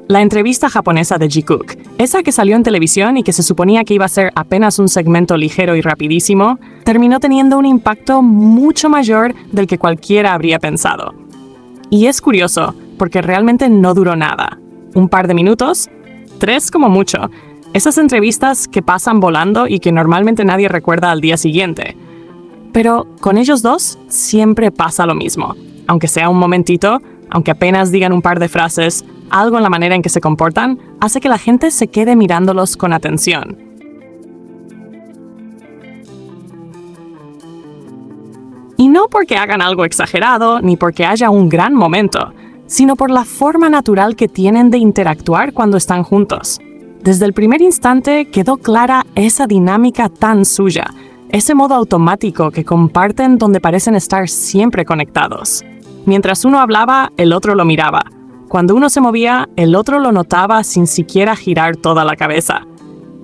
La entrevista japonesa de Jikook, esa que salió en televisión y que se suponía que iba a ser apenas un segmento ligero y rapidísimo, terminó teniendo un impacto mucho mayor del que cualquiera habría pensado. Y es curioso, porque realmente no duró nada. Un par de minutos, 3 como mucho. Esas entrevistas que pasan volando y que normalmente nadie recuerda al día siguiente. Pero con ellos dos siempre pasa lo mismo. Aunque sea un momentito, aunque apenas digan un par de frases, algo en la manera en que se comportan hace que la gente se quede mirándolos con atención. Y no porque hagan algo exagerado, ni porque haya un gran momento, sino por la forma natural que tienen de interactuar cuando están juntos. Desde el primer instante quedó clara esa dinámica tan suya, ese modo automático que comparten donde parecen estar siempre conectados. Mientras uno hablaba, el otro lo miraba. Cuando uno se movía, el otro lo notaba sin siquiera girar toda la cabeza.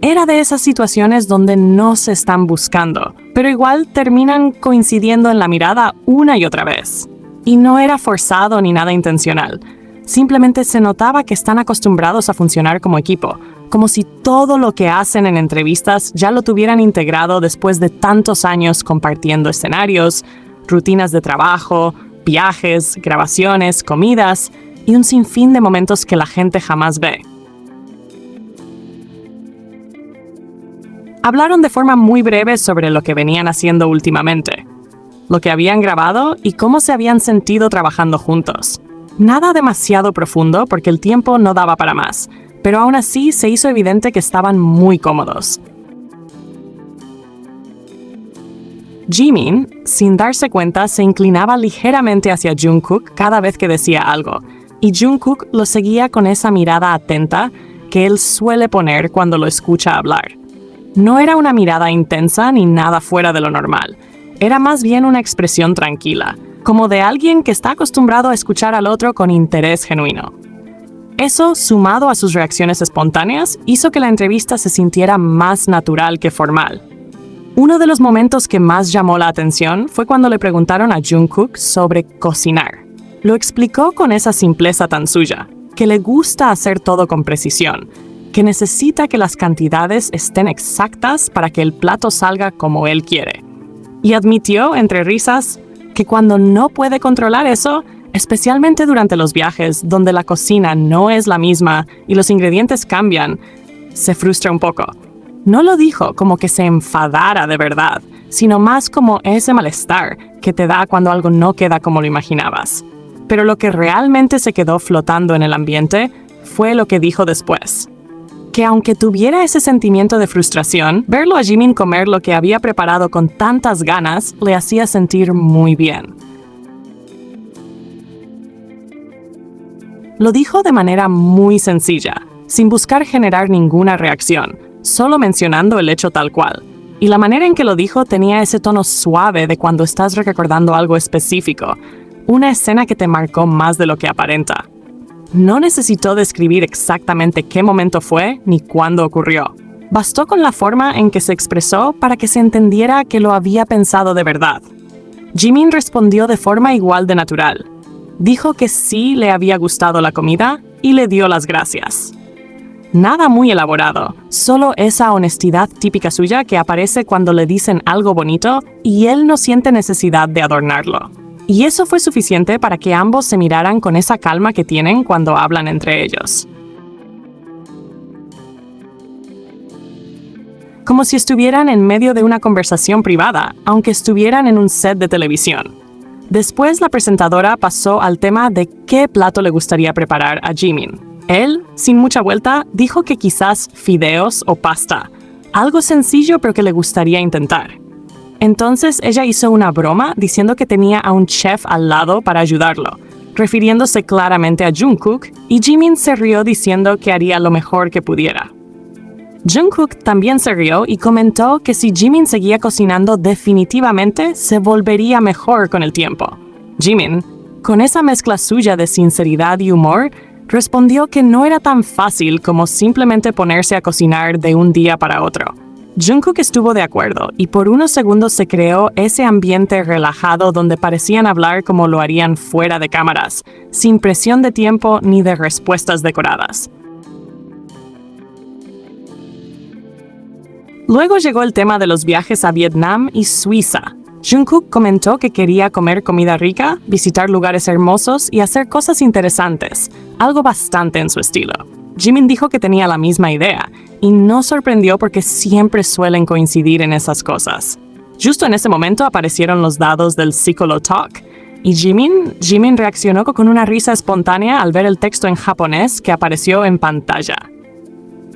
Era de esas situaciones donde no se están buscando, pero igual terminan coincidiendo en la mirada una y otra vez. Y no era forzado ni nada intencional. Simplemente se notaba que están acostumbrados a funcionar como equipo, como si todo lo que hacen en entrevistas ya lo tuvieran integrado después de tantos años compartiendo escenarios, rutinas de trabajo, viajes, grabaciones, comidas y un sinfín de momentos que la gente jamás ve. Hablaron de forma muy breve sobre lo que venían haciendo últimamente, lo que habían grabado y cómo se habían sentido trabajando juntos. Nada demasiado profundo porque el tiempo no daba para más, pero aún así se hizo evidente que estaban muy cómodos. Jimin, sin darse cuenta, se inclinaba ligeramente hacia Jungkook cada vez que decía algo, y Jungkook lo seguía con esa mirada atenta que él suele poner cuando lo escucha hablar. No era una mirada intensa ni nada fuera de lo normal, era más bien una expresión tranquila, como de alguien que está acostumbrado a escuchar al otro con interés genuino. Eso, sumado a sus reacciones espontáneas, hizo que la entrevista se sintiera más natural que formal. Uno de los momentos que más llamó la atención fue cuando le preguntaron a Jungkook sobre cocinar. Lo explicó con esa simpleza tan suya, que le gusta hacer todo con precisión, que necesita que las cantidades estén exactas para que el plato salga como él quiere. Y admitió, entre risas, que cuando no puede controlar eso, especialmente durante los viajes, donde la cocina no es la misma y los ingredientes cambian, se frustra un poco. No lo dijo como que se enfadara de verdad, sino más como ese malestar que te da cuando algo no queda como lo imaginabas. Pero lo que realmente se quedó flotando en el ambiente fue lo que dijo después. Que aunque tuviera ese sentimiento de frustración, verlo a Jimin comer lo que había preparado con tantas ganas le hacía sentir muy bien. Lo dijo de manera muy sencilla, sin buscar generar ninguna reacción, solo mencionando el hecho tal cual. Y la manera en que lo dijo tenía ese tono suave de cuando estás recordando algo específico, una escena que te marcó más de lo que aparenta. No necesitó describir exactamente qué momento fue ni cuándo ocurrió. Bastó con la forma en que se expresó para que se entendiera que lo había pensado de verdad. Jimin respondió de forma igual de natural. Dijo que sí le había gustado la comida y le dio las gracias. Nada muy elaborado, solo esa honestidad típica suya que aparece cuando le dicen algo bonito y él no siente necesidad de adornarlo. Y eso fue suficiente para que ambos se miraran con esa calma que tienen cuando hablan entre ellos. Como si estuvieran en medio de una conversación privada, aunque estuvieran en un set de televisión. Después la presentadora pasó al tema de qué plato le gustaría preparar a Jimin. Él, sin mucha vuelta, dijo que quizás fideos o pasta. Algo sencillo pero que le gustaría intentar. Entonces ella hizo una broma diciendo que tenía a un chef al lado para ayudarlo, refiriéndose claramente a Jungkook, y Jimin se rió diciendo que haría lo mejor que pudiera. Jungkook también se rió y comentó que si Jimin seguía cocinando definitivamente se volvería mejor con el tiempo. Jimin, con esa mezcla suya de sinceridad y humor, respondió que no era tan fácil como simplemente ponerse a cocinar de un día para otro. Jungkook estuvo de acuerdo y por unos segundos se creó ese ambiente relajado donde parecían hablar como lo harían fuera de cámaras, sin presión de tiempo ni de respuestas decoradas. Luego llegó el tema de los viajes a Vietnam y Suiza. Jungkook comentó que quería comer comida rica, visitar lugares hermosos y hacer cosas interesantes, algo bastante en su estilo. Jimin dijo que tenía la misma idea, y no sorprendió porque siempre suelen coincidir en esas cosas. Justo en ese momento aparecieron los dados del Piccolo Talk, y Jimin reaccionó con una risa espontánea al ver el texto en japonés que apareció en pantalla.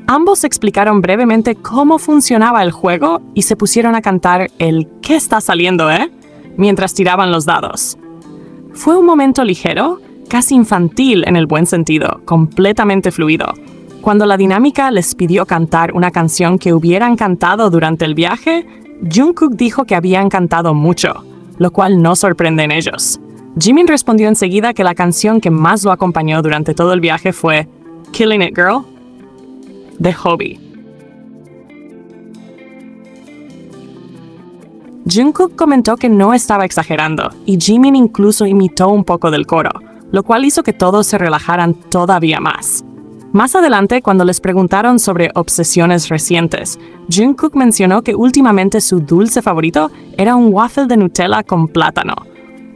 Ambos explicaron brevemente cómo funcionaba el juego y se pusieron a cantar el ¿Qué está saliendo, mientras tiraban los dados. Fue un momento ligero, casi infantil en el buen sentido, completamente fluido. Cuando la dinámica les pidió cantar una canción que hubieran cantado durante el viaje, Jungkook dijo que habían cantado mucho, lo cual no sorprende en ellos. Jimin respondió enseguida que la canción que más lo acompañó durante todo el viaje fue Killing It Girl, de Hobby. Jungkook comentó que no estaba exagerando, y Jimin incluso imitó un poco del coro, lo cual hizo que todos se relajaran todavía más. Más adelante, cuando les preguntaron sobre obsesiones recientes, Jungkook mencionó que últimamente su dulce favorito era un waffle de Nutella con plátano.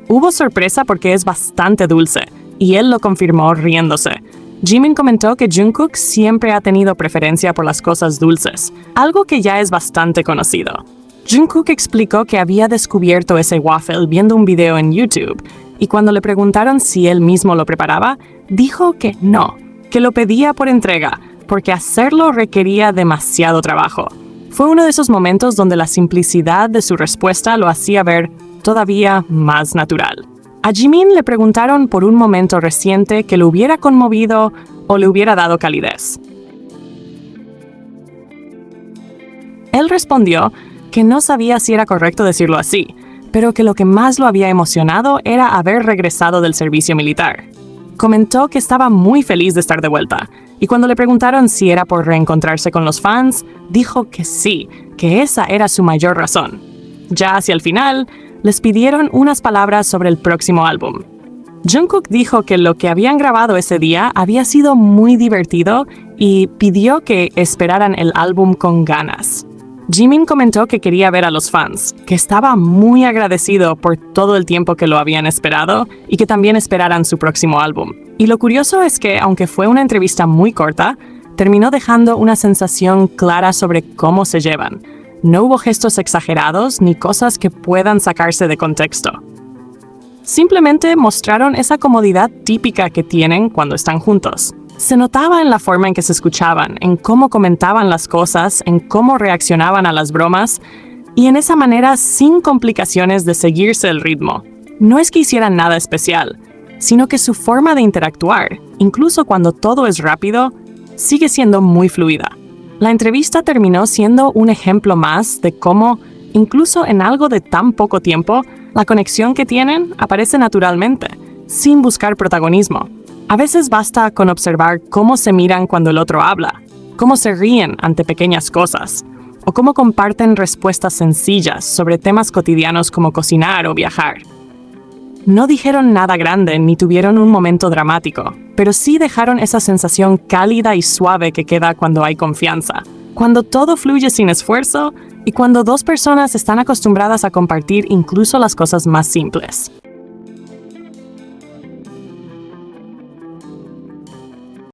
Hubo sorpresa porque es bastante dulce, y él lo confirmó riéndose. Jimin comentó que Jungkook siempre ha tenido preferencia por las cosas dulces, algo que ya es bastante conocido. Jungkook explicó que había descubierto ese waffle viendo un video en YouTube, y cuando le preguntaron si él mismo lo preparaba, dijo que no, que lo pedía por entrega, porque hacerlo requería demasiado trabajo. Fue uno de esos momentos donde la simplicidad de su respuesta lo hacía ver todavía más natural. A Jimin le preguntaron por un momento reciente que lo hubiera conmovido o le hubiera dado calidez. Él respondió que no sabía si era correcto decirlo así, pero que lo que más lo había emocionado era haber regresado del servicio militar. Comentó que estaba muy feliz de estar de vuelta, y cuando le preguntaron si era por reencontrarse con los fans, dijo que sí, que esa era su mayor razón. Ya hacia el final, les pidieron unas palabras sobre el próximo álbum. Jungkook dijo que lo que habían grabado ese día había sido muy divertido y pidió que esperaran el álbum con ganas. Jimin comentó que quería ver a los fans, que estaba muy agradecido por todo el tiempo que lo habían esperado y que también esperaran su próximo álbum. Y lo curioso es que, aunque fue una entrevista muy corta, terminó dejando una sensación clara sobre cómo se llevan. No hubo gestos exagerados ni cosas que puedan sacarse de contexto. Simplemente mostraron esa comodidad típica que tienen cuando están juntos. Se notaba en la forma en que se escuchaban, en cómo comentaban las cosas, en cómo reaccionaban a las bromas, y en esa manera sin complicaciones de seguirse el ritmo. No es que hicieran nada especial, sino que su forma de interactuar, incluso cuando todo es rápido, sigue siendo muy fluida. La entrevista terminó siendo un ejemplo más de cómo, incluso en algo de tan poco tiempo, la conexión que tienen aparece naturalmente, sin buscar protagonismo. A veces basta con observar cómo se miran cuando el otro habla, cómo se ríen ante pequeñas cosas, o cómo comparten respuestas sencillas sobre temas cotidianos como cocinar o viajar. No dijeron nada grande ni tuvieron un momento dramático, pero sí dejaron esa sensación cálida y suave que queda cuando hay confianza, cuando todo fluye sin esfuerzo y cuando dos personas están acostumbradas a compartir incluso las cosas más simples.